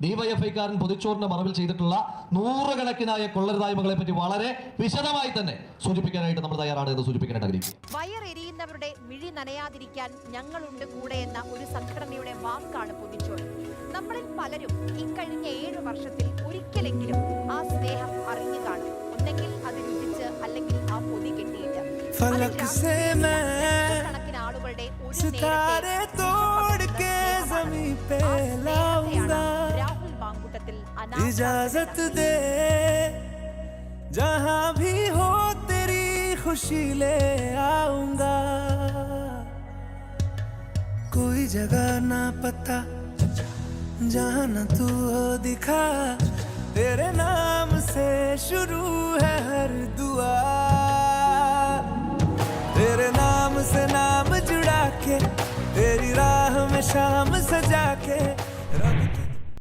ഡിവൈഎഫ്ഐക്കാരൻ പൊതിച്ചോറിന്റെ മറവിൽ ചെയ്തിട്ടുള്ള നൂറുകണക്കിനായ കൊള്ളരുതായ്മകളെ പറ്റി വളരെ വിശദമായി തന്നെ സൂചിപ്പിക്കാനായിട്ട് നമ്മൾ തയ്യാറാണ് എന്ന് സൂചിപ്പിക്കാനായിട്ട് ആഗ്രഹിക്കും. വയറെരിയുന്നവരുടെ മിഴി നനയാതിരിക്കാൻ ഞങ്ങളുണ്ട് കൂടെ എന്ന ഒരു സംഘടനയുടെ വാക്കാണ് പൊതിച്ചോർ. നമ്മളിൽ പലരും ഇക്കഴിഞ്ഞ 7 വർഷത്തിൽ ഒരിക്കലെങ്കിലും ആ സ്നേഹം അറിഞ്ഞു കാണും. ഒന്നെങ്കിൽ അത് രുചിച്ച്, അല്ലെങ്കിൽ ആ പൊതി കെട്ടിയിട്ട്. കണക്കിന് ആളുകളുടെ ഒരു രാഹുൽ മാങ്കൂട്ടത്തിൽ इजाजत दे जहां भी हो तेरी खुशी ले आऊंगा कोई जगह ना पता जहां न तू हो दिखा तेरे नाम से शुरू है हर दुआ तेरे नाम से नाम जुड़ा के तेरी राह में शाम सजा के